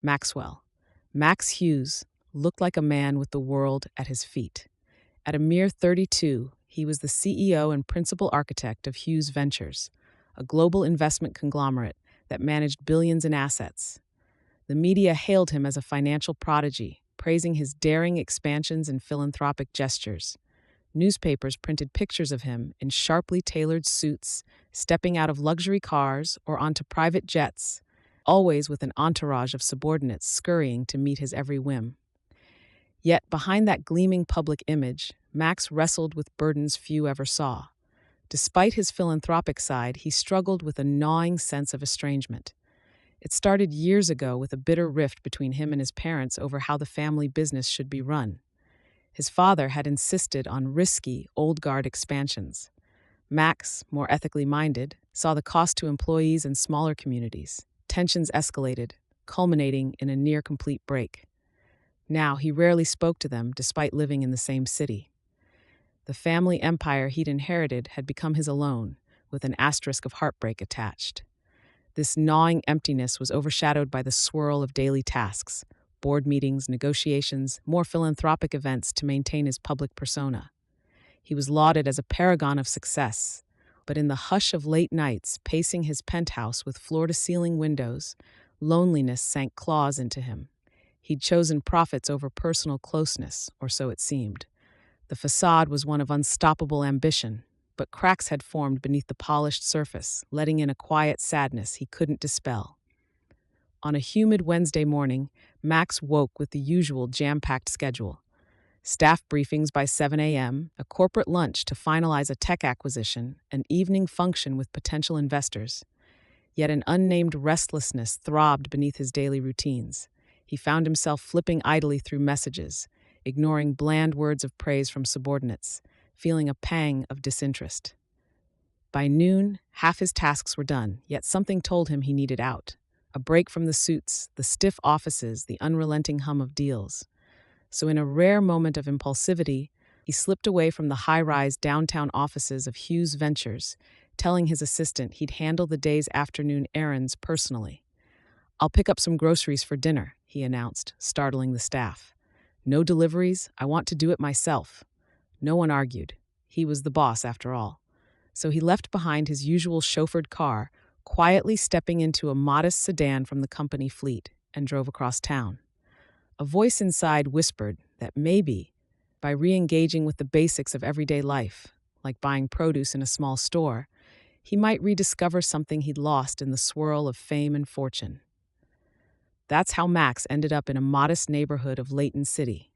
Maxwell. Max Hughes looked like a man with the world at his feet. At a mere 32, he was the CEO and principal architect of Hughes Ventures, a global investment conglomerate that managed billions in assets. The media hailed him as a financial prodigy, praising his daring expansions and philanthropic gestures. Newspapers printed pictures of him in sharply tailored suits, stepping out of luxury cars or onto private jets, always with an entourage of subordinates scurrying to meet his every whim. Yet, behind that gleaming public image, Max wrestled with burdens few ever saw. Despite his philanthropic side, he struggled with a gnawing sense of estrangement. It started years ago with a bitter rift between him and his parents over how the family business should be run. His father had insisted on risky, old-guard expansions. Max, more ethically minded, saw the cost to employees and smaller communities. Tensions escalated, culminating in a near-complete break. Now, he rarely spoke to them despite living in the same city. The family empire he'd inherited had become his alone, with an asterisk of heartbreak attached. This gnawing emptiness was overshadowed by the swirl of daily tasks, board meetings, negotiations, more philanthropic events to maintain his public persona. He was lauded as a paragon of success, but in the hush of late nights, pacing his penthouse with floor-to-ceiling windows, loneliness sank claws into him. He'd chosen profits over personal closeness, or so it seemed. The facade was one of unstoppable ambition, but cracks had formed beneath the polished surface, letting in a quiet sadness he couldn't dispel. On a humid Wednesday morning, Max woke with the usual jam-packed schedule. Staff briefings by 7 a.m., a corporate lunch to finalize a tech acquisition, an evening function with potential investors. Yet an unnamed restlessness throbbed beneath his daily routines. He found himself flipping idly through messages, ignoring bland words of praise from subordinates, feeling a pang of disinterest. By noon, half his tasks were done, yet something told him he needed out. A break from the suits, the stiff offices, the unrelenting hum of deals. So in a rare moment of impulsivity, he slipped away from the high-rise downtown offices of Hughes Ventures, telling his assistant he'd handle the day's afternoon errands personally. "I'll pick up some groceries for dinner," he announced, startling the staff. "No deliveries, I want to do it myself." No one argued. He was the boss, after all. So he left behind his usual chauffeured car, quietly stepping into a modest sedan from the company fleet, and drove across town. A voice inside whispered that maybe, by re-engaging with the basics of everyday life, like buying produce in a small store, he might rediscover something he'd lost in the swirl of fame and fortune. That's how Max ended up in a modest neighborhood of Layton City.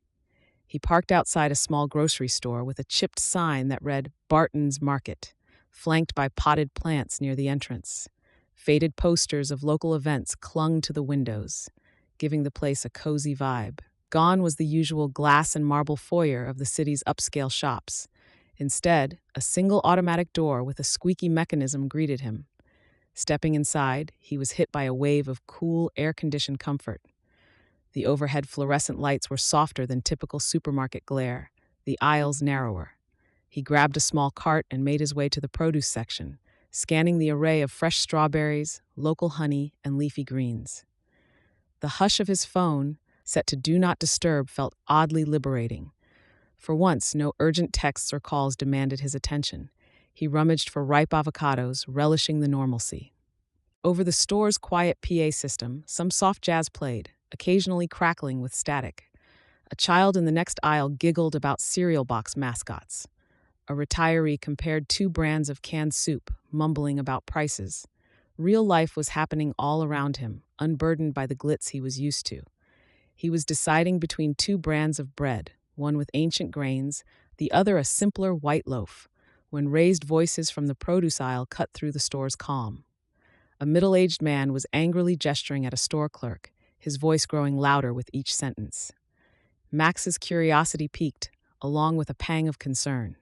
He parked outside a small grocery store with a chipped sign that read Barton's Market, flanked by potted plants near the entrance. Faded posters of local events clung to the windows, giving the place a cozy vibe. Gone was the usual glass and marble foyer of the city's upscale shops. Instead, a single automatic door with a squeaky mechanism greeted him. Stepping inside, he was hit by a wave of cool, air-conditioned comfort. The overhead fluorescent lights were softer than typical supermarket glare, the aisles narrower. He grabbed a small cart and made his way to the produce section, scanning the array of fresh strawberries, local honey, and leafy greens. The hush of his phone, set to Do Not Disturb, felt oddly liberating. For once, no urgent texts or calls demanded his attention. He rummaged for ripe avocados, relishing the normalcy. Over the store's quiet PA system, some soft jazz played, occasionally crackling with static. A child in the next aisle giggled about cereal box mascots. A retiree compared two brands of canned soup, mumbling about prices. Real life was happening all around him, unburdened by the glitz he was used to. He was deciding between two brands of bread, one with ancient grains, the other a simpler white loaf, when raised voices from the produce aisle cut through the store's calm. A middle-aged man was angrily gesturing at a store clerk, his voice growing louder with each sentence. Max's curiosity piqued, along with a pang of concern.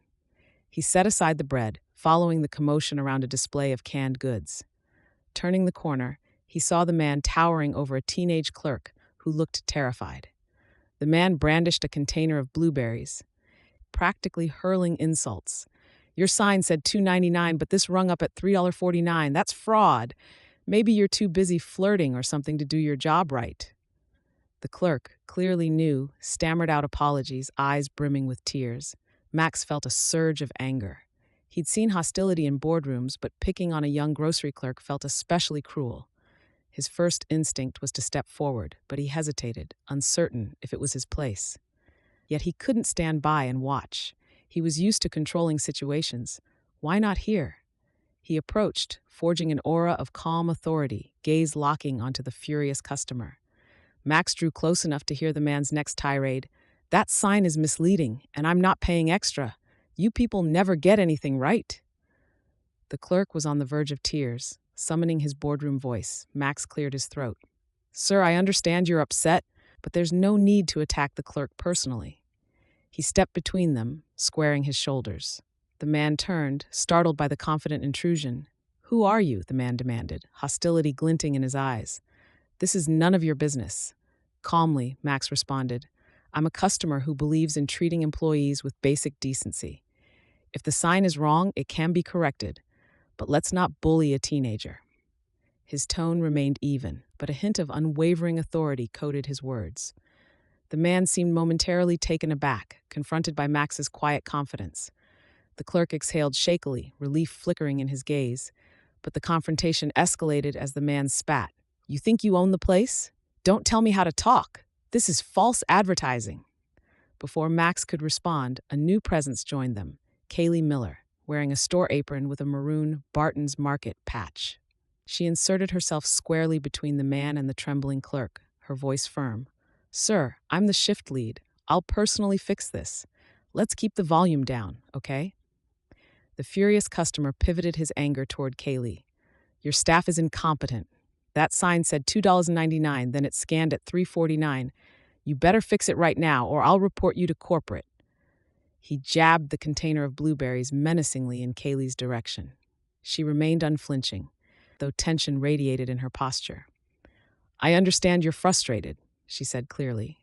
He set aside the bread, following the commotion around a display of canned goods. Turning the corner, he saw the man towering over a teenage clerk who looked terrified. The man brandished a container of blueberries, practically hurling insults. "Your sign said $2.99, but this rung up at $3.49. That's fraud. Maybe you're too busy flirting or something to do your job right." The clerk, clearly new, stammered out apologies, eyes brimming with tears. Max felt a surge of anger. He'd seen hostility in boardrooms, but picking on a young grocery clerk felt especially cruel. His first instinct was to step forward, but he hesitated, uncertain if it was his place. Yet he couldn't stand by and watch. He was used to controlling situations. Why not here? He approached, forging an aura of calm authority, gaze locking onto the furious customer. Max drew close enough to hear the man's next tirade. "That sign is misleading, and I'm not paying extra. You people never get anything right." The clerk was on the verge of tears. Summoning his boardroom voice, Max cleared his throat. "Sir, I understand you're upset, but there's no need to attack the clerk personally." He stepped between them, squaring his shoulders. The man turned, startled by the confident intrusion. "Who are you?" the man demanded, hostility glinting in his eyes. "This is none of your business." Calmly, Max responded, "I'm a customer who believes in treating employees with basic decency. If the sign is wrong, it can be corrected, but let's not bully a teenager." His tone remained even, but a hint of unwavering authority coated his words. The man seemed momentarily taken aback, confronted by Max's quiet confidence. The clerk exhaled shakily, relief flickering in his gaze, but the confrontation escalated as the man spat. "You think you own the place? Don't tell me how to talk. This is false advertising." Before Max could respond, a new presence joined them, Kaylee Miller, wearing a store apron with a maroon Barton's Market patch. She inserted herself squarely between the man and the trembling clerk, her voice firm. "Sir, I'm the shift lead. I'll personally fix this. Let's keep the volume down, okay?" The furious customer pivoted his anger toward Kaylee. "Your staff is incompetent. That sign said $2.99, then it scanned at $3.49. You better fix it right now, or I'll report you to corporate." He jabbed the container of blueberries menacingly in Kaylee's direction. She remained unflinching, though tension radiated in her posture. "I understand you're frustrated," she said clearly.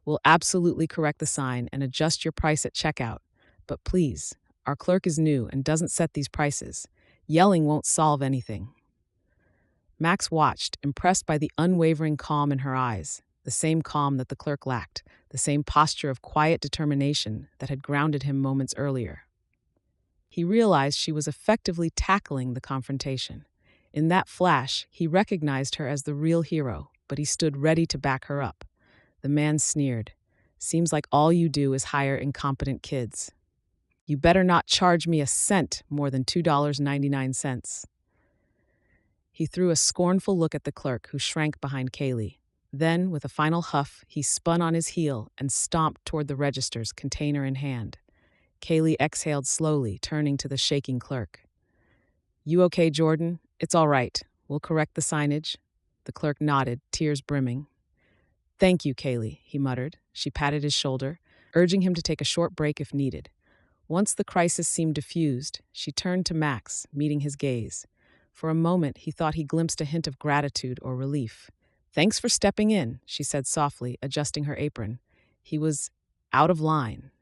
"We'll absolutely correct the sign and adjust your price at checkout. But please, our clerk is new and doesn't set these prices. Yelling won't solve anything." Max watched, impressed by the unwavering calm in her eyes, the same calm that the clerk lacked, the same posture of quiet determination that had grounded him moments earlier. He realized she was effectively tackling the confrontation. In that flash, he recognized her as the real hero, but he stood ready to back her up. The man sneered. "Seems like all you do is hire incompetent kids. You better not charge me a cent more than $2.99. He threw a scornful look at the clerk, who shrank behind Kaylee. Then, with a final huff, he spun on his heel and stomped toward the registers, container in hand. Kaylee exhaled slowly, turning to the shaking clerk. "You okay, Jordan? It's all right. We'll correct the signage." The clerk nodded, tears brimming. "Thank you, Kaylee," he muttered. She patted his shoulder, urging him to take a short break if needed. Once the crisis seemed diffused, she turned to Max, meeting his gaze. For a moment, he thought he glimpsed a hint of gratitude or relief. "Thanks for stepping in," she said softly, adjusting her apron. He was out of line.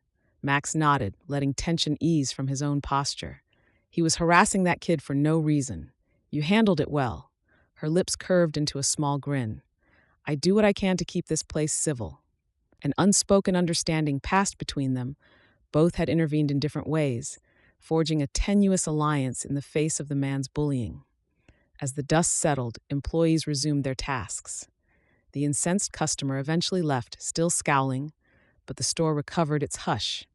Max nodded, letting tension ease from his own posture. He was harassing that kid for no reason. "You handled it well." Her lips curved into a small grin. "I do what I can to keep this place civil." An unspoken understanding passed between them. Both had intervened in different ways, forging a tenuous alliance in the face of the man's bullying. As the dust settled, employees resumed their tasks. The incensed customer eventually left, still scowling, but the store recovered its hush.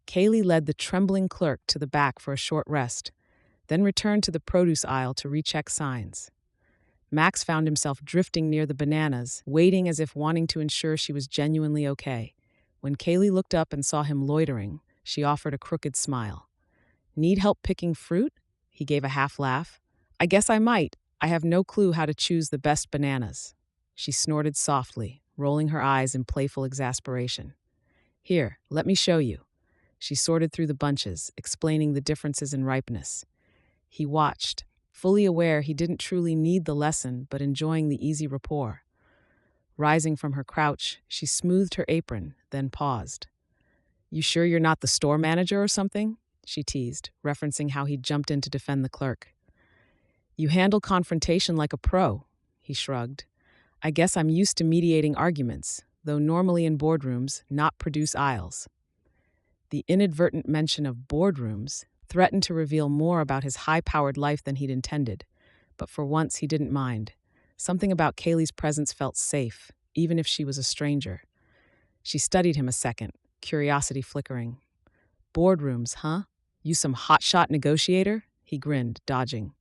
Kaylee led the trembling clerk to the back for a short rest, then returned to the produce aisle to recheck signs. Max found himself drifting near the bananas, waiting as if wanting to ensure she was genuinely okay. When Kaylee looked up and saw him loitering, she offered a crooked smile. "Need help picking fruit?" He gave a half laugh. "I guess I might. I have no clue how to choose the best bananas." She snorted softly, rolling her eyes in playful exasperation. "Here, let me show you." She sorted through the bunches, explaining the differences in ripeness. He watched, fully aware he didn't truly need the lesson, but enjoying the easy rapport. Rising from her crouch, she smoothed her apron, then paused. "You sure you're not the store manager or something?" she teased, referencing how he'd jumped in to defend the clerk. "You handle confrontation like a pro," he shrugged. I guess I'm used to mediating arguments, though normally in boardrooms, not produce aisles. The inadvertent mention of boardrooms threatened to reveal more about his high-powered life than he'd intended, but for once he didn't mind. Something about Kaylee's presence felt safe, even if she was a stranger. She studied him a second, curiosity flickering. Boardrooms, huh? You some hotshot negotiator? He grinned, dodging.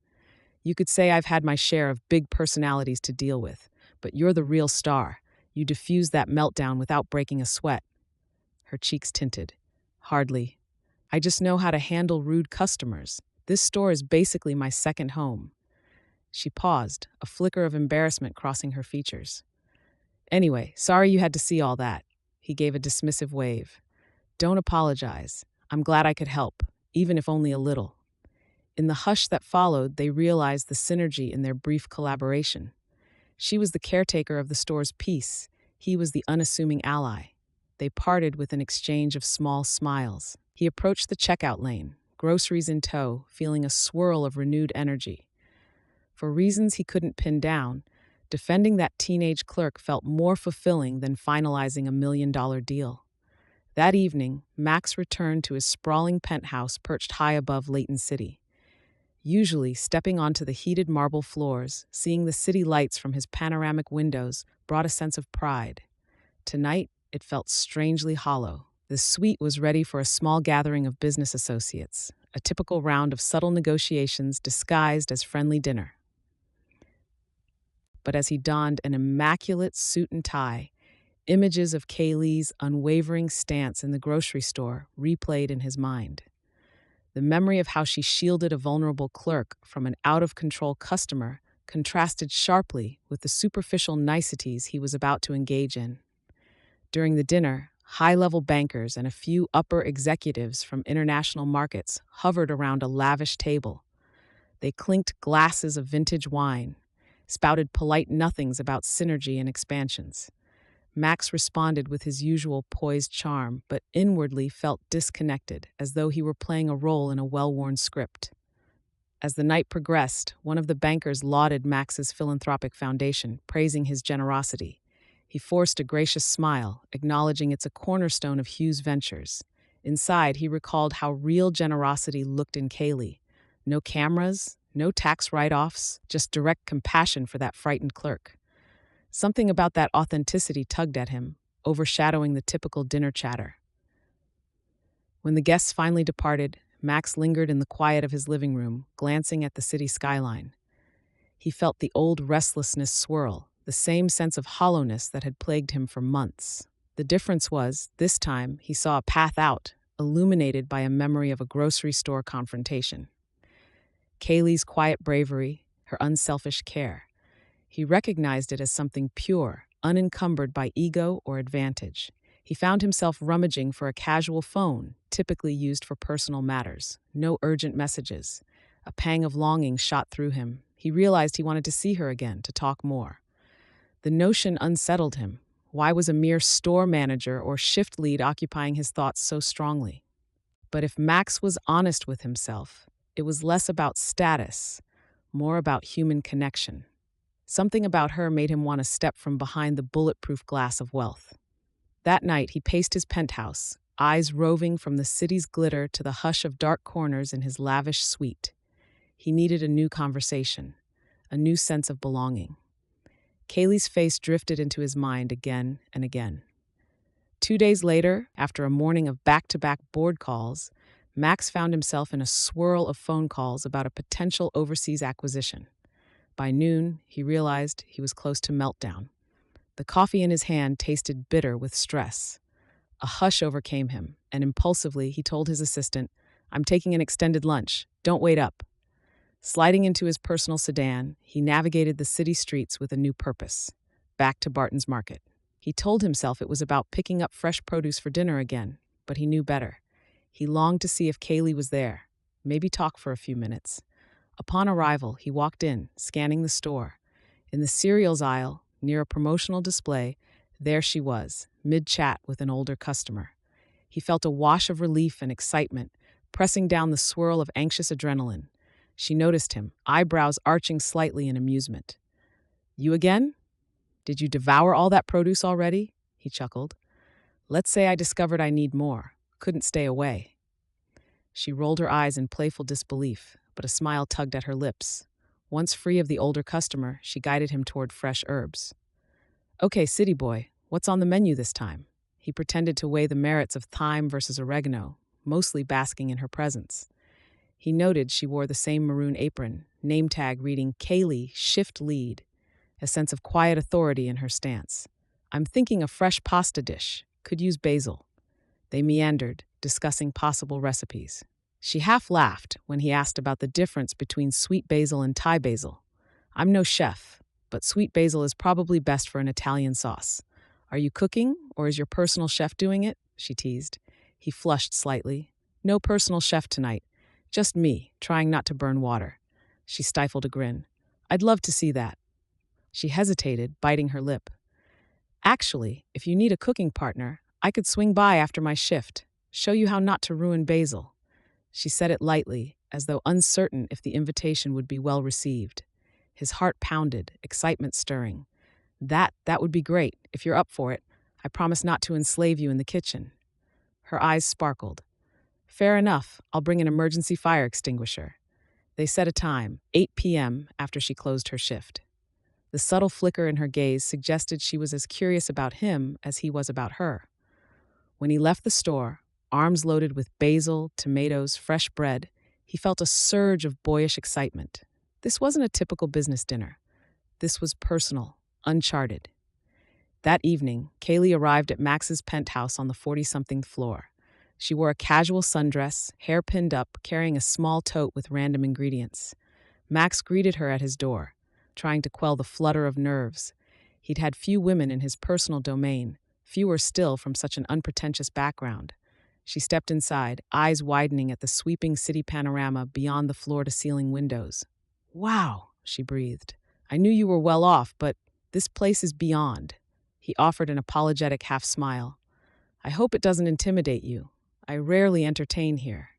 You could say I've had my share of big personalities to deal with, but you're the real star. You diffused that meltdown without breaking a sweat. Her cheeks tinted. Hardly. I just know how to handle rude customers. This store is basically my second home. She paused, a flicker of embarrassment crossing her features. Anyway, sorry you had to see all that. He gave a dismissive wave. Don't apologize. I'm glad I could help, even if only a little. In the hush that followed, they realized the synergy in their brief collaboration. She was the caretaker of the store's peace. He was the unassuming ally. They parted with an exchange of small smiles. He approached the checkout lane, groceries in tow, feeling a swirl of renewed energy. For reasons he couldn't pin down, defending that teenage clerk felt more fulfilling than finalizing $1 million deal. That evening, Max returned to his sprawling penthouse perched high above Layton City. Usually, stepping onto the heated marble floors, seeing the city lights from his panoramic windows brought a sense of pride. Tonight, it felt strangely hollow. The suite was ready for a small gathering of business associates, a typical round of subtle negotiations disguised as friendly dinner. But as he donned an immaculate suit and tie, images of Kaylee's unwavering stance in the grocery store replayed in his mind. The memory of how she shielded a vulnerable clerk from an out-of-control customer contrasted sharply with the superficial niceties he was about to engage in. During the dinner, high-level bankers and a few upper executives from international markets hovered around a lavish table. They clinked glasses of vintage wine, spouted polite nothings about synergy and expansions. Max responded with his usual poised charm, but inwardly felt disconnected, as though he were playing a role in a well-worn script. As the night progressed, one of the bankers lauded Max's philanthropic foundation, praising his generosity. He forced a gracious smile, acknowledging it's a cornerstone of Hughes Ventures. Inside, he recalled how real generosity looked in Kaylee. No cameras, no tax write-offs, just direct compassion for that frightened clerk. Something about that authenticity tugged at him, overshadowing the typical dinner chatter. When the guests finally departed, Max lingered in the quiet of his living room, glancing at the city skyline. He felt the old restlessness swirl, the same sense of hollowness that had plagued him for months. The difference was, this time, he saw a path out, illuminated by a memory of a grocery store confrontation. Kaylee's quiet bravery, her unselfish care. He recognized it as something pure, unencumbered by ego or advantage. He found himself rummaging for a casual phone, typically used for personal matters. No urgent messages. A pang of longing shot through him. He realized he wanted to see her again, to talk more. The notion unsettled him. Why was a mere store manager or shift lead occupying his thoughts so strongly? But if Max was honest with himself, it was less about status, more about human connection. Something about her made him want to step from behind the bulletproof glass of wealth. That night, he paced his penthouse, eyes roving from the city's glitter to the hush of dark corners in his lavish suite. He needed a new conversation, a new sense of belonging. Kaylee's face drifted into his mind again and again. 2 days later, after a morning of back-to-back board calls, Max found himself in a swirl of phone calls about a potential overseas acquisition. By noon, he realized he was close to meltdown. The coffee in his hand tasted bitter with stress. A hush overcame him, and impulsively he told his assistant, "I'm taking an extended lunch. Don't wait up." Sliding into his personal sedan, he navigated the city streets with a new purpose, back to Barton's Market. He told himself it was about picking up fresh produce for dinner again, but he knew better. He longed to see if Kaylee was there, maybe talk for a few minutes. Upon arrival, he walked in, scanning the store. In the cereals aisle, near a promotional display, there she was, mid-chat with an older customer. He felt a wash of relief and excitement, pressing down the swirl of anxious adrenaline. She noticed him, eyebrows arching slightly in amusement. "You again?" Did you devour all that produce already? He chuckled. Let's say I discovered I need more. Couldn't stay away. She rolled her eyes in playful disbelief, but a smile tugged at her lips. Once free of the older customer, she guided him toward fresh herbs. Okay, city boy, what's on the menu this time? He pretended to weigh the merits of thyme versus oregano, mostly basking in her presence. He noted she wore the same maroon apron, name tag reading Kaylee Shift Lead, a sense of quiet authority in her stance. I'm thinking a fresh pasta dish. Could use basil. They meandered, discussing possible recipes. She half laughed when he asked about the difference between sweet basil and Thai basil. I'm no chef, but sweet basil is probably best for an Italian sauce. Are you cooking, or is your personal chef doing it? She teased. He flushed slightly. No personal chef tonight. Just me, trying not to burn water. She stifled a grin. I'd love to see that. She hesitated, biting her lip. Actually, if you need a cooking partner, I could swing by after my shift, show you how not to ruin basil. She said it lightly, as though uncertain if the invitation would be well received. His heart pounded, excitement stirring. That would be great, if you're up for it. I promise not to enslave you in the kitchen. Her eyes sparkled. Fair enough, I'll bring an emergency fire extinguisher. They set a time, 8 p.m., after she closed her shift. The subtle flicker in her gaze suggested she was as curious about him as he was about her. When he left the store, arms loaded with basil, tomatoes, fresh bread, he felt a surge of boyish excitement. This wasn't a typical business dinner. This was personal, uncharted. That evening, Kaylee arrived at Max's penthouse on the 40-something floor. She wore a casual sundress, hair pinned up, carrying a small tote with random ingredients. Max greeted her at his door, trying to quell the flutter of nerves. He'd had few women in his personal domain, fewer still from such an unpretentious background. She stepped inside, eyes widening at the sweeping city panorama beyond the floor-to-ceiling windows. Wow, she breathed. I knew you were well off, but this place is beyond. He offered an apologetic half-smile. I hope it doesn't intimidate you. I rarely entertain here.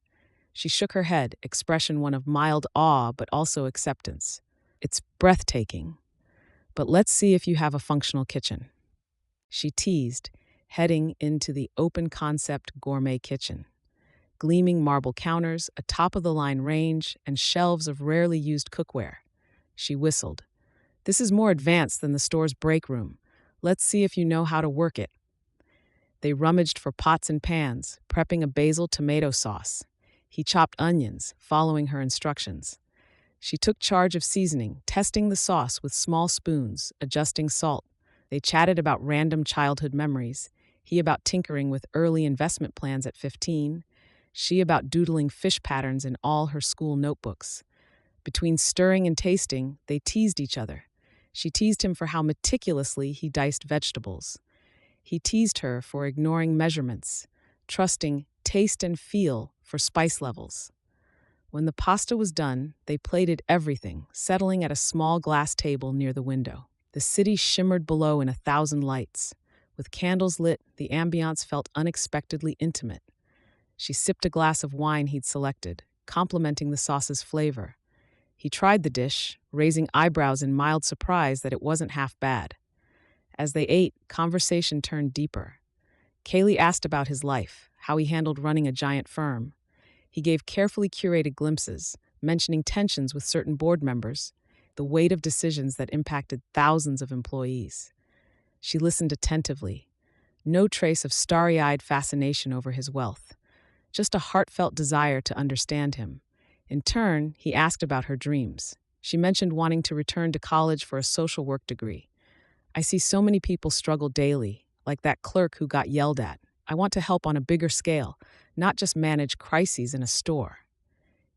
She shook her head, expression one of mild awe but also acceptance. It's breathtaking. But let's see if you have a functional kitchen. She teased, heading into the open-concept gourmet kitchen. Gleaming marble counters, a top-of-the-line range, and shelves of rarely used cookware. She whistled. This is more advanced than the store's break room. Let's see if you know how to work it. They rummaged for pots and pans, prepping a basil tomato sauce. He chopped onions, following her instructions. She took charge of seasoning, testing the sauce with small spoons, adjusting salt. They chatted about random childhood memories, he about tinkering with early investment plans at 15, she about doodling fish patterns in all her school notebooks. Between stirring and tasting, they teased each other. She teased him for how meticulously he diced vegetables. He teased her for ignoring measurements, trusting taste and feel for spice levels. When the pasta was done, they plated everything, settling at a small glass table near the window. The city shimmered below in 1,000 lights. With candles lit, the ambiance felt unexpectedly intimate. She sipped a glass of wine he'd selected, complimenting the sauce's flavor. He tried the dish, raising eyebrows in mild surprise that it wasn't half bad. As they ate, conversation turned deeper. Kaylee asked about his life, how he handled running a giant firm. He gave carefully curated glimpses, mentioning tensions with certain board members, the weight of decisions that impacted thousands of employees. She listened attentively. No trace of starry-eyed fascination over his wealth, just a heartfelt desire to understand him. In turn, he asked about her dreams. She mentioned wanting to return to college for a social work degree. I see so many people struggle daily, like that clerk who got yelled at. I want to help on a bigger scale, not just manage crises in a store.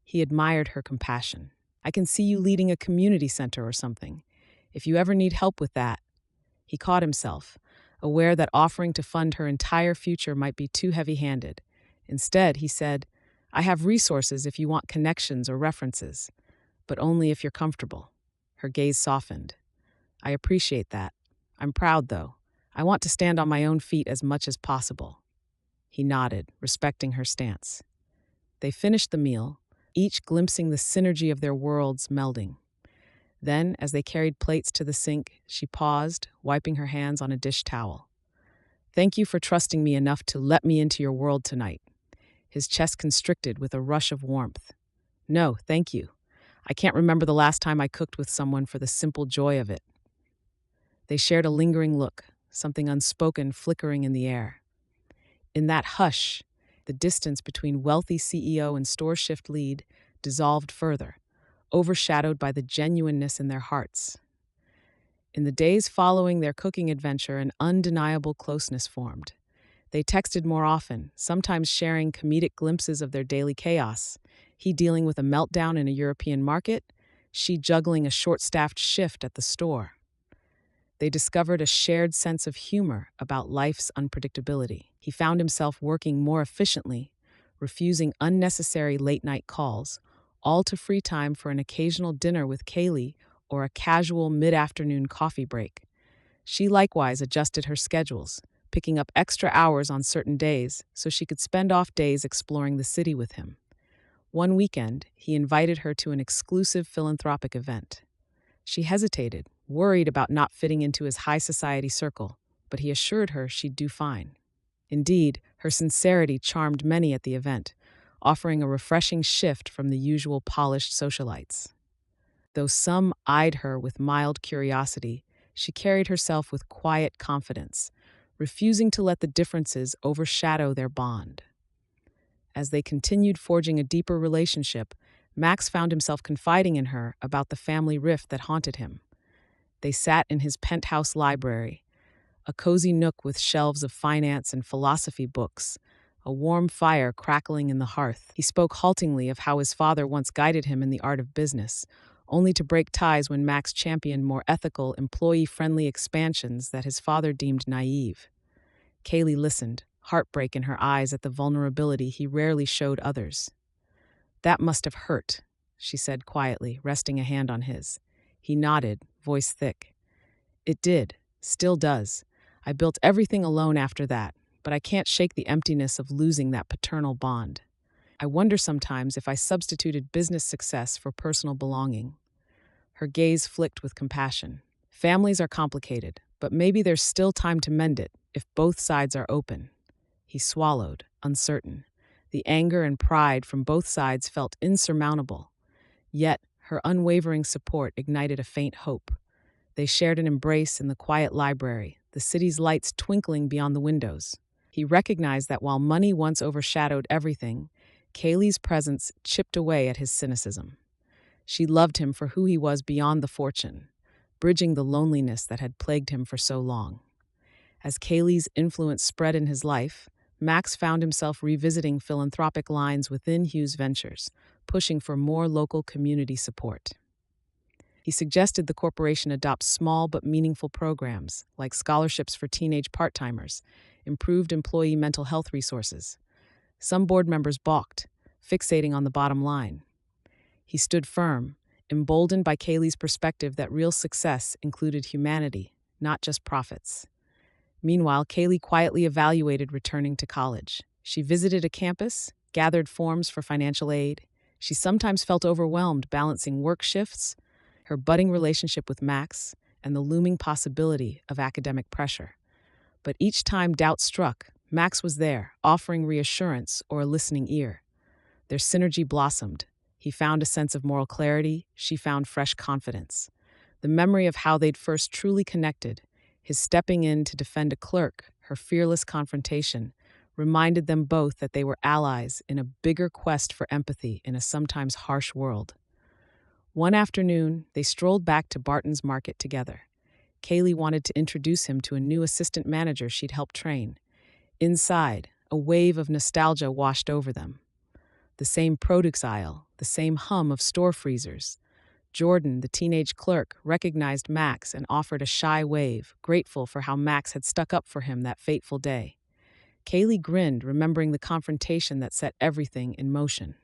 He admired her compassion. I can see you leading a community center or something. If you ever need help with that. He caught himself, aware that offering to fund her entire future might be too heavy-handed. Instead, he said, I have resources if you want connections or references, but only if you're comfortable. Her gaze softened. I appreciate that. I'm proud, though. I want to stand on my own feet as much as possible. He nodded, respecting her stance. They finished the meal, each glimpsing the synergy of their worlds melding. Then, as they carried plates to the sink, she paused, wiping her hands on a dish towel. "Thank you for trusting me enough to let me into your world tonight." His chest constricted with a rush of warmth. "No, thank you. I can't remember the last time I cooked with someone for the simple joy of it." They shared a lingering look, something unspoken flickering in the air. In that hush, the distance between wealthy CEO and store shift lead dissolved further, overshadowed by the genuineness in their hearts. In the days following their cooking adventure, an undeniable closeness formed. They texted more often, sometimes sharing comedic glimpses of their daily chaos. He dealing with a meltdown in a European market, she juggling a short-staffed shift at the store. They discovered a shared sense of humor about life's unpredictability. He found himself working more efficiently, refusing unnecessary late-night calls, all to free time for an occasional dinner with Kaylee or a casual mid-afternoon coffee break. She likewise adjusted her schedules, picking up extra hours on certain days so she could spend off days exploring the city with him. One weekend, he invited her to an exclusive philanthropic event. She hesitated, worried about not fitting into his high society circle, but he assured her she'd do fine. Indeed, her sincerity charmed many at the event, offering a refreshing shift from the usual polished socialites. Though some eyed her with mild curiosity, she carried herself with quiet confidence, refusing to let the differences overshadow their bond. As they continued forging a deeper relationship, Max found himself confiding in her about the family rift that haunted him. They sat in his penthouse library, a cozy nook with shelves of finance and philosophy books, a warm fire crackling in the hearth. He spoke haltingly of how his father once guided him in the art of business, only to break ties when Max championed more ethical, employee-friendly expansions that his father deemed naive. Kaylee listened, heartbreak in her eyes at the vulnerability he rarely showed others. "That must have hurt," she said quietly, resting a hand on his. He nodded, voice thick. "It did, still does. I built everything alone after that, but I can't shake the emptiness of losing that paternal bond. I wonder sometimes if I substituted business success for personal belonging." Her gaze flicked with compassion. "Families are complicated, but maybe there's still time to mend it if both sides are open." He swallowed, uncertain. The anger and pride from both sides felt insurmountable. Yet, her unwavering support ignited a faint hope. They shared an embrace in the quiet library, the city's lights twinkling beyond the windows. He recognized that while money once overshadowed everything, Kaylee's presence chipped away at his cynicism. She loved him for who he was beyond the fortune, bridging the loneliness that had plagued him for so long. As Kaylee's influence spread in his life, Max found himself revisiting philanthropic lines within Hughes Ventures, pushing for more local community support. He suggested the corporation adopt small but meaningful programs, like scholarships for teenage part-timers, improved employee mental health resources. Some board members balked, fixating on the bottom line. He stood firm, emboldened by Kaylee's perspective that real success included humanity, not just profits. Meanwhile, Kaylee quietly evaluated returning to college. She visited a campus, gathered forms for financial aid. She sometimes felt overwhelmed balancing work shifts, her budding relationship with Max, and the looming possibility of academic pressure. But each time doubt struck, Max was there, offering reassurance or a listening ear. Their synergy blossomed. He found a sense of moral clarity, she found fresh confidence. The memory of how they'd first truly connected, his stepping in to defend a clerk, her fearless confrontation, reminded them both that they were allies in a bigger quest for empathy in a sometimes harsh world. One afternoon, they strolled back to Barton's Market together. Kaylee wanted to introduce him to a new assistant manager she'd helped train. Inside, a wave of nostalgia washed over them. The same produce aisle, the same hum of store freezers. Jordan, the teenage clerk, recognized Max and offered a shy wave, grateful for how Max had stuck up for him that fateful day. Kaylee grinned, remembering the confrontation that set everything in motion.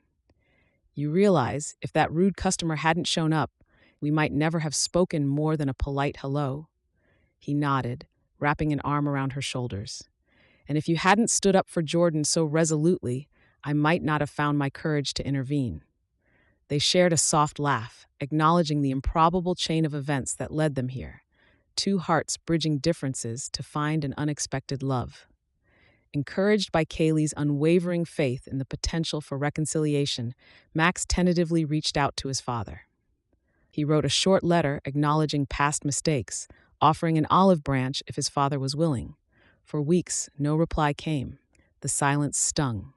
"You realize, if that rude customer hadn't shown up, we might never have spoken more than a polite hello." He nodded, wrapping an arm around her shoulders. "And if you hadn't stood up for Jordan so resolutely, I might not have found my courage to intervene." They shared a soft laugh, acknowledging the improbable chain of events that led them here. Two hearts bridging differences to find an unexpected love. Encouraged by Kaylee's unwavering faith in the potential for reconciliation, Max tentatively reached out to his father. He wrote a short letter acknowledging past mistakes, offering an olive branch if his father was willing. For weeks, no reply came. The silence stung.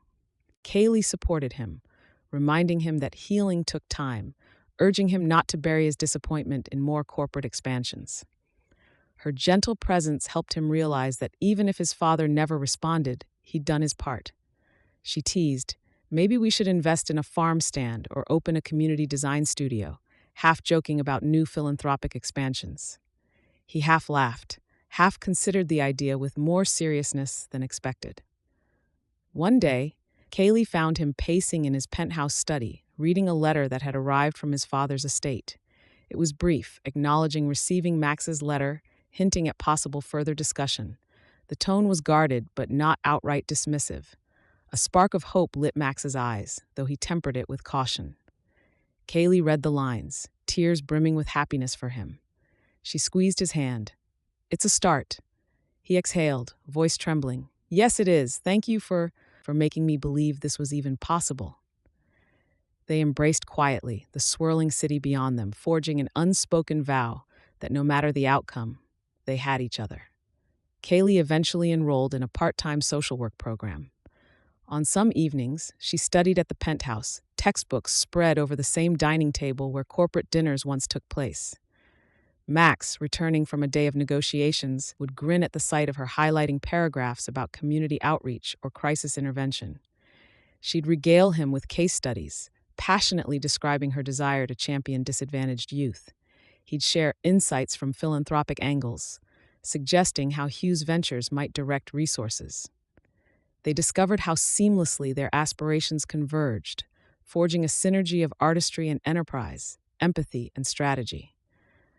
Kaylee supported him, reminding him that healing took time, urging him not to bury his disappointment in more corporate expansions. Her gentle presence helped him realize that even if his father never responded, he'd done his part. She teased, "Maybe we should invest in a farm stand or open a community design studio," half joking about new philanthropic expansions. He half laughed, half considered the idea with more seriousness than expected. One day, Kaylee found him pacing in his penthouse study, reading a letter that had arrived from his father's estate. It was brief, acknowledging receiving Max's letter, hinting at possible further discussion. The tone was guarded, but not outright dismissive. A spark of hope lit Max's eyes, though he tempered it with caution. Kaylee read the lines, tears brimming with happiness for him. She squeezed his hand. "It's a start." He exhaled, voice trembling. "Yes, it is. Thank you for making me believe this was even possible." They embraced quietly, the swirling city beyond them, forging an unspoken vow that no matter the outcome, they had each other. Kaylee eventually enrolled in a part-time social work program. On some evenings, she studied at the penthouse, textbooks spread over the same dining table where corporate dinners once took place. Max, returning from a day of negotiations, would grin at the sight of her highlighting paragraphs about community outreach or crisis intervention. She'd regale him with case studies, passionately describing her desire to champion disadvantaged youth. He'd share insights from philanthropic angles, suggesting how Hughes Ventures might direct resources. They discovered how seamlessly their aspirations converged, forging a synergy of artistry and enterprise, empathy and strategy.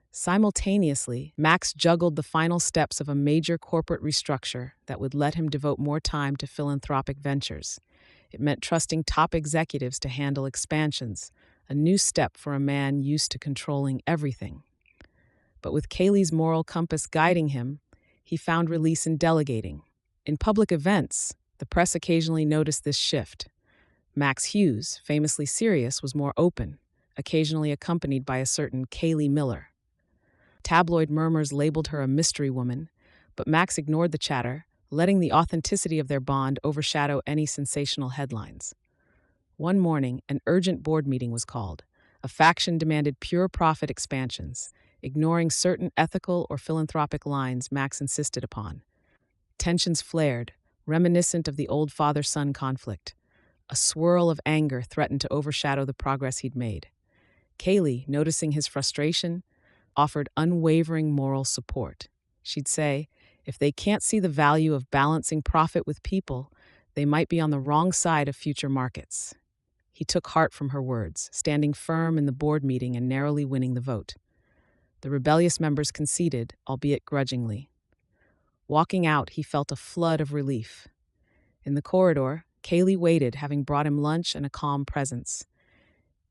Simultaneously, Max juggled the final steps of a major corporate restructure that would let him devote more time to philanthropic ventures. It meant trusting top executives to handle expansions, a new step for a man used to controlling everything. But with Kaylee's moral compass guiding him, he found release in delegating. In public events, the press occasionally noticed this shift. Max Hughes, famously serious, was more open, occasionally accompanied by a certain Kaylee Miller. Tabloid murmurs labeled her a mystery woman, but Max ignored the chatter, letting the authenticity of their bond overshadow any sensational headlines. One morning, an urgent board meeting was called. A faction demanded pure profit expansions, ignoring certain ethical or philanthropic lines Max insisted upon. Tensions flared, reminiscent of the old father-son conflict. A swirl of anger threatened to overshadow the progress he'd made. Kaylee, noticing his frustration, offered unwavering moral support. She'd say, if they can't see the value of balancing profit with people, they might be on the wrong side of future markets. He took heart from her words, standing firm in the board meeting and narrowly winning the vote. The rebellious members conceded, albeit grudgingly. Walking out, he felt a flood of relief. In the corridor, Kaylee waited, having brought him lunch and a calm presence.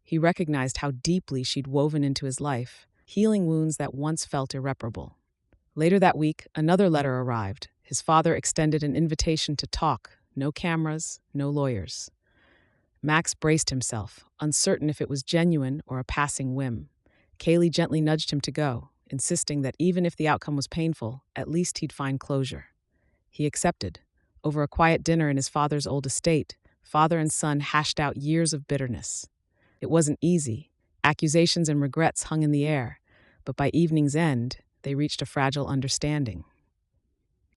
He recognized how deeply she'd woven into his life, healing wounds that once felt irreparable. Later that week, another letter arrived. His father extended an invitation to talk. No cameras, no lawyers. Max braced himself, uncertain if it was genuine or a passing whim. Kaylee gently nudged him to go, insisting that even if the outcome was painful, at least he'd find closure. He accepted. Over a quiet dinner in his father's old estate, father and son hashed out years of bitterness. It wasn't easy. Accusations and regrets hung in the air, but by evening's end, they reached a fragile understanding.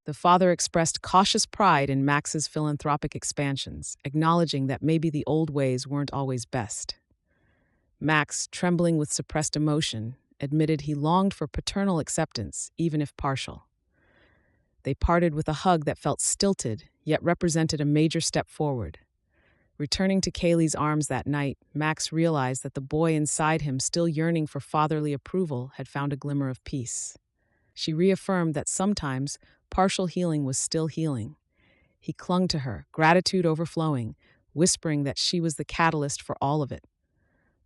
The father expressed cautious pride in Max's philanthropic expansions, acknowledging that maybe the old ways weren't always best. Max, trembling with suppressed emotion, admitted he longed for paternal acceptance, even if partial. They parted with a hug that felt stilted, yet represented a major step forward. Returning to Kaylee's arms that night, Max realized that the boy inside him, still yearning for fatherly approval, had found a glimmer of peace. She reaffirmed that sometimes partial healing was still healing. He clung to her, gratitude overflowing, whispering that she was the catalyst for all of it.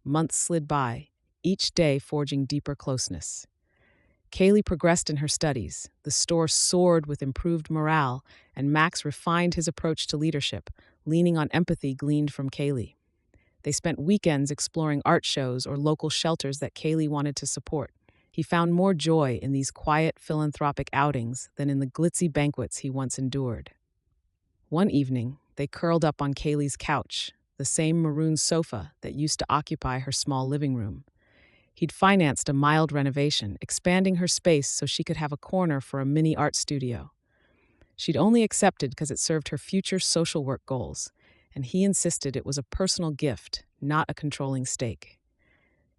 Months slid by, each day forging deeper closeness. Kaylee progressed in her studies, the store soared with improved morale, and Max refined his approach to leadership, leaning on empathy gleaned from Kaylee. They spent weekends exploring art shows or local shelters that Kaylee wanted to support. He found more joy in these quiet, philanthropic outings than in the glitzy banquets he once endured. One evening, they curled up on Kaylee's couch, the same maroon sofa that used to occupy her small living room. He'd financed a mild renovation, expanding her space so she could have a corner for a mini art studio. She'd only accepted because it served her future social work goals, and he insisted it was a personal gift, not a controlling stake.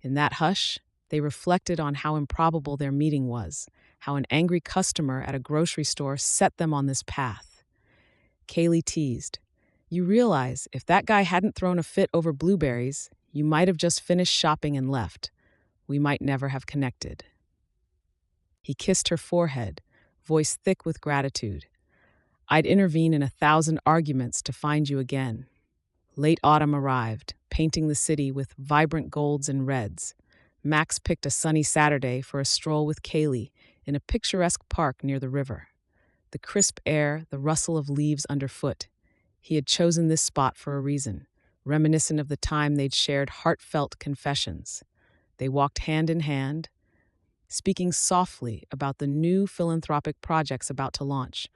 In that hush, they reflected on how improbable their meeting was, how an angry customer at a grocery store set them on this path. Kaylee teased, "You realize if that guy hadn't thrown a fit over blueberries, you might have just finished shopping and left. We might never have connected." He kissed her forehead, voice thick with gratitude. "I'd intervene in 1,000 arguments to find you again." Late autumn arrived, painting the city with vibrant golds and reds. Max picked a sunny Saturday for a stroll with Kaylee in a picturesque park near the river. The crisp air, the rustle of leaves underfoot. He had chosen this spot for a reason, reminiscent of the time they'd shared heartfelt confessions. They walked hand in hand, speaking softly about the new philanthropic projects about to launch,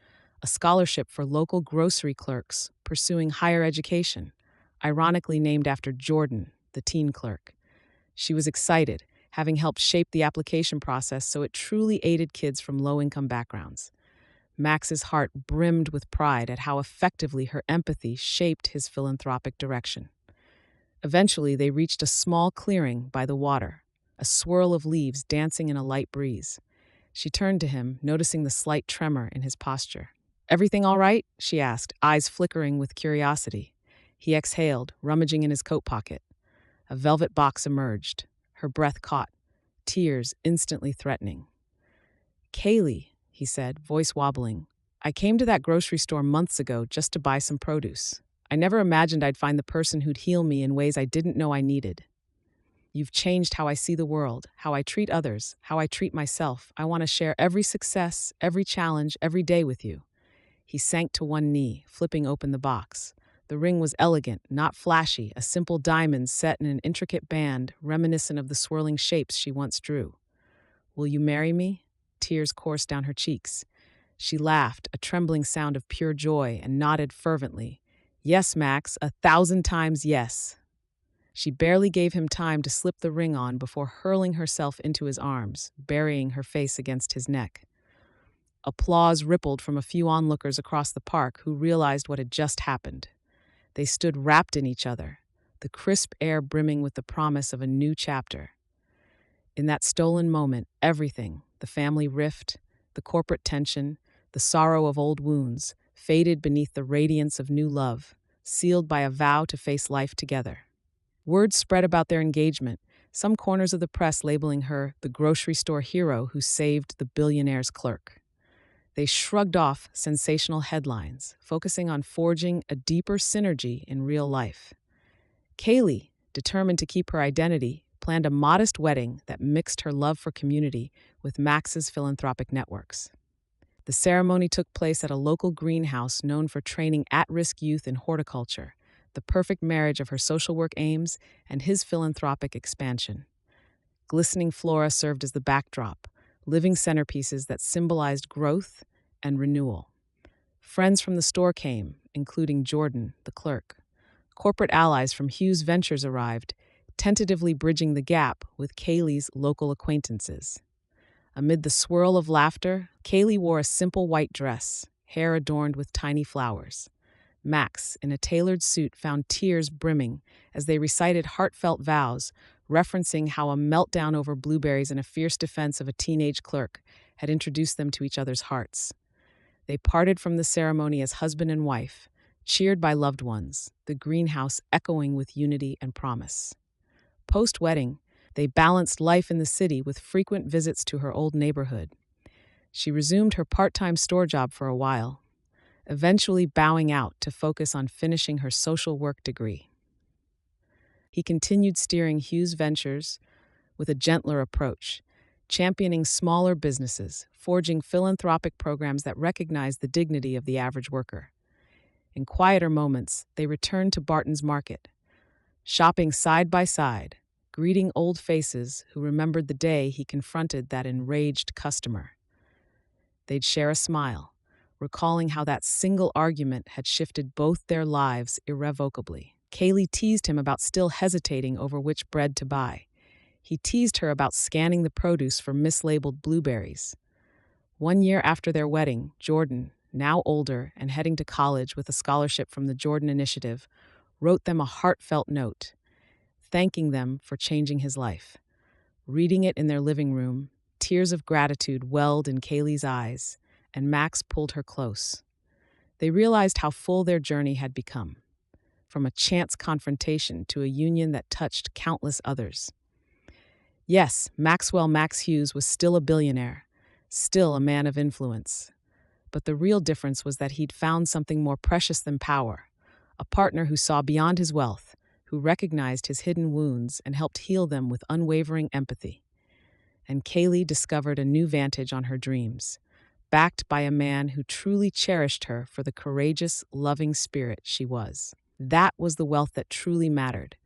a scholarship for local grocery clerks pursuing higher education, ironically named after Jordan, the teen clerk. She was excited, having helped shape the application process so it truly aided kids from low-income backgrounds. Max's heart brimmed with pride at how effectively her empathy shaped his philanthropic direction. Eventually, they reached a small clearing by the water, a swirl of leaves dancing in a light breeze. She turned to him, noticing the slight tremor in his posture. "Everything all right?" she asked, eyes flickering with curiosity. He exhaled, rummaging in his coat pocket. A velvet box emerged, her breath caught, tears instantly threatening. "Kaylee," he said, voice wobbling, "I came to that grocery store months ago just to buy some produce. I never imagined I'd find the person who'd heal me in ways I didn't know I needed. You've changed how I see the world, how I treat others, how I treat myself. I want to share every success, every challenge, every day with you." He sank to one knee, flipping open the box. The ring was elegant, not flashy, a simple diamond set in an intricate band reminiscent of the swirling shapes she once drew. "Will you marry me?" Tears coursed down her cheeks. She laughed, a trembling sound of pure joy, and nodded fervently. "Yes, Max, 1,000 times yes." She barely gave him time to slip the ring on before hurling herself into his arms, burying her face against his neck. Applause rippled from a few onlookers across the park who realized what had just happened. They stood wrapped in each other, the crisp air brimming with the promise of a new chapter. In that stolen moment, everything, the family rift, the corporate tension, the sorrow of old wounds, faded beneath the radiance of new love, sealed by a vow to face life together. Word spread about their engagement, some corners of the press labeling her the grocery store hero who saved the billionaire's clerk. They shrugged off sensational headlines, focusing on forging a deeper synergy in real life. Kaylee, determined to keep her identity, planned a modest wedding that mixed her love for community with Max's philanthropic networks. The ceremony took place at a local greenhouse known for training at-risk youth in horticulture, the perfect marriage of her social work aims and his philanthropic expansion. Glistening flora served as the backdrop, living centerpieces that symbolized growth and renewal. Friends from the store came, including Jordan, the clerk. Corporate allies from Hughes Ventures arrived, tentatively bridging the gap with Kaylee's local acquaintances. Amid the swirl of laughter, Kaylee wore a simple white dress, hair adorned with tiny flowers. Max, in a tailored suit, found tears brimming as they recited heartfelt vows, referencing how a meltdown over blueberries and a fierce defense of a teenage clerk had introduced them to each other's hearts. They parted from the ceremony as husband and wife, cheered by loved ones, the greenhouse echoing with unity and promise. Post-wedding, they balanced life in the city with frequent visits to her old neighborhood. She resumed her part-time store job for a while, eventually bowing out to focus on finishing her social work degree. He continued steering Hughes Ventures with a gentler approach, championing smaller businesses, forging philanthropic programs that recognize the dignity of the average worker. In quieter moments, they returned to Barton's Market, shopping side by side, greeting old faces who remembered the day he confronted that enraged customer. They'd share a smile, recalling how that single argument had shifted both their lives irrevocably. Kaylee teased him about still hesitating over which bread to buy. He teased her about scanning the produce for mislabeled blueberries. 1 year after their wedding, Jordan, now older and heading to college with a scholarship from the Jordan Initiative, wrote them a heartfelt note, thanking them for changing his life. Reading it in their living room, tears of gratitude welled in Kaylee's eyes, and Max pulled her close. They realized how full their journey had become, from a chance confrontation to a union that touched countless others. Yes, Maxwell Max Hughes was still a billionaire, still a man of influence. But the real difference was that he'd found something more precious than power, a partner who saw beyond his wealth, who recognized his hidden wounds and helped heal them with unwavering empathy. And Kaylee discovered a new vantage on her dreams, backed by a man who truly cherished her for the courageous, loving spirit she was. That was the wealth that truly mattered,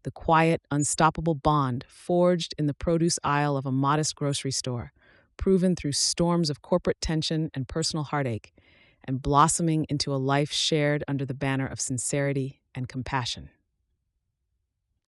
the quiet, unstoppable bond forged in the produce aisle of a modest grocery store, proven through storms of corporate tension and personal heartache, and blossoming into a life shared under the banner of sincerity and compassion.